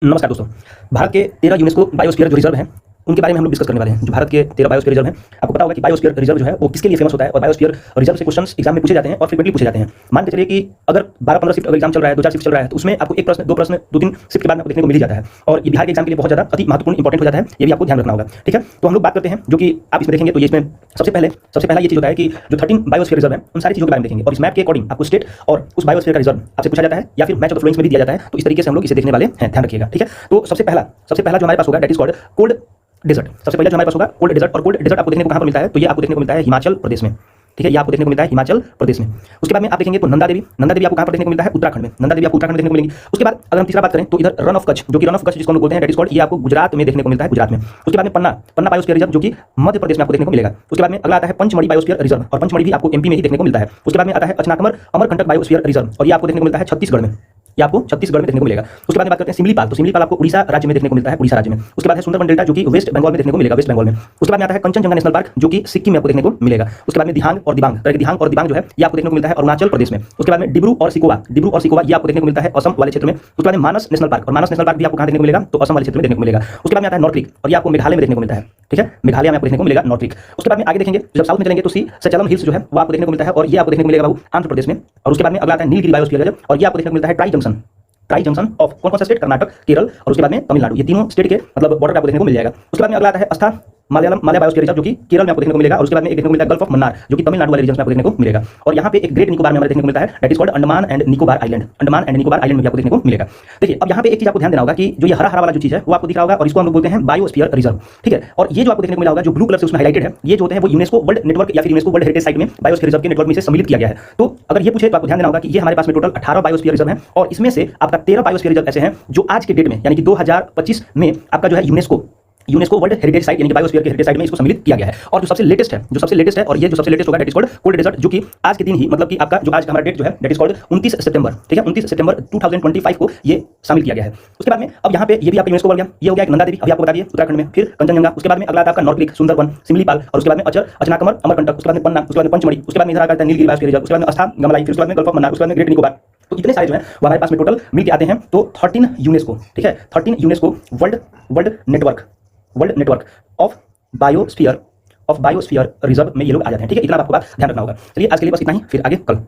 नमस्कार दोस्तों। भारत के 13 यूनेस्को बायोस्फीयर जो रिजर्व हैं उनके बारे में हम लोग डिस्कस करने वाले हैं। जो भारत के 13 बायोस्फीयर रिजर्व हैं, आपको पता होगा कि बायोस्फीयर रिजर्व जो है वो किसके लिए फेमस होता है और बायोस्फीयर रिजर्व से क्वेश्चंस एग्जाम में पूछे जाते हैं और फ्रीक्वेंटली पूछे जाते हैं। मान के चलिए कि अगर 12-15 शिफ्ट अगर एग्जाम चल रहा है, 2-4 शिफ्ट चल रहा है, तो उसमें आपको एक प्रश्न, 2 प्रश्न, 2-3 शिफ्ट के बाद आपको देखने को मिल ही जाता है और ये बिहार के एग्जाम के लिए बहुत ज़्यादा अति महत्वपूर्ण इंपॉर्टेंट हो जाता है। ये भी आपको ध्यान रखना होगा, ठीक है। तो हम लोग बात करते हैं जो कि आप इसमें देखेंगे तो ये इसमें सबसे पहला ये चीज़ होता है कि जो 13 बायोस्फीयर रिजर्व है उन सारी चीज़ों के बारे में देखेंगे और इस मैप के अकॉर्डिंग आपको स्टेट और उस बायोस्फीयर का रिजर्व आपसे पूछा जाता है या फिर मैच ऑफ द फ्लोइंग्स में भी दिया जाता है। तो इस तरीके से हम लोग इसे देखने वाले हैं, ध्यान रखिएगा, ठीक है। तो सबसे पहला जो हमारे पास होगा that is called cold desert. सबसे पहले जो हमारे पास होगा कोल्ड डेजर्ट, और कोल्ड डेजर्ट आपको देखने को कहां पर मिलता है? तो ये आपको देखने को मिलता है हिमाचल प्रदेश में, ठीक है। ये आपको देखने को मिलता है हिमाचल प्रदेश में। उसके बाद में आप देखेंगे तो नंदा देवी आपको कहां पर देखने को मिलता है? उत्तराखंड में। नंदा देवी आपको उत्तराखंड में देखने को मिलेंगी। उसके बाद अगर हम तीसरा बात करें तो इधर रन ऑफ कच्छ, जो कि रन ऑफ कच्छ जिसको हम बोलते हैं दैट इज कॉल्ड, ये आपको गुजरात में देखने को मिलता है, गुजरात में। उसके बाद में पन्ना बायोस्फीयर रिजर्व जो कि मध्य प्रदेश में आपको देखने को मिलेगा। उसके बाद में अगला आता है पंचमढ़ी बायोस्फीयर रिजर्व, और पंचमढ़ी भी आपको एमपी में ही देखने को मिलता है। उसके बाद में आता है अचनाकमर अमरकंटक बायोस्फीयर रिजर्व, और ये आपको देखने को मिलता है छत्तीसगढ़ में, ये आपको छत्तीसगढ़ में देखने को मिलेगा। उसके बाद में बात करते हैं सिमलीपाल, तो सिमलीपाल आपको उड़ीसा राज्य में देखने को मिलता है, उड़ीसा राज्य में। उसके बाद है सुंदरबन डेल्टा जो कि वेस्ट बंगाल में देखने को मिलेगा, वेस्ट बंगाल में। उसके बाद में आता है कंचनजंगा नेशनल पार्क जो कि सिक्किम में आपको देखने को मिलेगा। उसके बाद में दिहांग और दिबांग जो है ये आपको देखने को मिलता है अरुणाचल प्रदेश में। उसके बाद में डिब्रू और सिकोवा ये आपको देखने को मिलता है असम वाले क्षेत्र में। उसके बाद में मानस नेशनल पार्क, और मानस नेशनल पार्क भी आपको कहां देखने को मिलेगा? तो असम वाले क्षेत्र में देखने को मिलेगा। उसके बाद में आता है नॉर्थ क्रीक, और ये आपको मेघालय में देखने को मिलता है, ठीक है। मेघालय में आपको देखने को मिलेगा नॉर्थ क्रीक। उसके बाद में आगे देखेंगे जब साउथ में चलेंगे तो सचलम हिल्स जो है वो आपको देखने को मिलता है, और ये आपको देखने को मिलेगा बाबू आंध्र प्रदेश में। और उसके बाद में अगला आता है नीलगिरी बायोस्फीयर रिजर्व, और ये आपको देखने को मिलता है ट्राई जंक्शन ऑफ कौन सा स्टेट? कर्नाटक, केरल और उसके बाद में तमिलनाडु। ये तीनों स्टेट के मतलब बॉर्डर आपको देखने को मिल जाएगा। उसके बाद में अगला आता है अस्था मालय बायोस्फीयर रिजर्व जो कि केरल में आपको देखने को मिलेगा। और उसके बाद में एक देखने को मिलता है गल्फ ऑफ मन्नार जो कि तमिलनाडु वाले रीजन में आपको देखने को मिलेगा। और यहाँ पे एक ग्रेट निकोबार में हमें देखने को मिलता है that is called Andaman and Nicobar island. Andaman and Nicobar island में आपको देखने को मिलेगा। देखिए अब यहाँ पे एक चीज आपको ध्यान देना होगा कि जो ये हरा वाला जो चीज है वो आपको दिख रहा होगा, और इसको हम लोग बोलते हैं बायोस्फीयर रिजर्व, ठीक है। और ये जो आपको देखने को मिला होगा जो ब्लू कलर से उसमें हाईलाइटेड है, ये जो होते हैं वो यूनेस्को वर्ल्ड नेटवर्क या फिर यूनेस्को वर्ल्ड हेरिटेज साइट में बायोस्फीयर रिजर्व के नेटवर्क में से सम्मिलित किया गया है। तो अगर ये पूछे तो आपको ध्यान देना होगा कि ये हमारे पास में टोटल 18 बायोस्फीयर रिजर्व है, और इसमें से आपका 13 बायोस्फीयर रिजर्व ऐसे हैं जो आज के डेट में यानी कि 2025 में आपका जो है यूनेस्को वर्ल्ड हेरिटेज साइट यानी कि बायोस्फीयर के हेरिटेज साइट में इसको सम्मिलित किया गया है। और जो सबसे लेटेस्ट है और ये जो सबसे लेटेस्ट होगा that is called cold desert, जो कि आज के दिन ही मतलब कि आपका जो आज का हमारा डेट जो है दैट इज कॉल्ड 29 सितंबर, ठीक है, 29 सितंबर 2025 को ये शामिल किया गया है। उसके बाद में अब यहाँ पे ये भी आपका यूनेस्को वर्ल्ड गया, ये हो गया एक नंदा देवी अभी आपको बता दिए उत्तराखंड में, फिर कंचनजंगा, उसके बाद में अगला आपका नॉर्थ क्रीक, सुंदरबन, सिमलीपाल, और उसके बाद में अचनाकमर अमरकंटक, उसके बाद में पन्ना, उसके बाद में पंचमढ़ी, उसके बाद में इधर आता है नीलगिरी बायोस्फीयर रिजर्व, उसके बाद में अस्था गमलाई, फिर उसके बाद में गल्फ ऑफ मन्नार, उसके बाद में ग्रेट निकोबार। तो इतने सारे जो है वो हमारे पास में टोटल मिल के आते हैं। तो 13 यूनेस्को, ठीक है, 13 UNESCO world network of biosphere reserve में ये लोग आ जाते हैं, ठीक है। इतना आपको बात ध्यान रखना होगा। चलिए आज के लिए बस इतना ही, फिर आगे कल।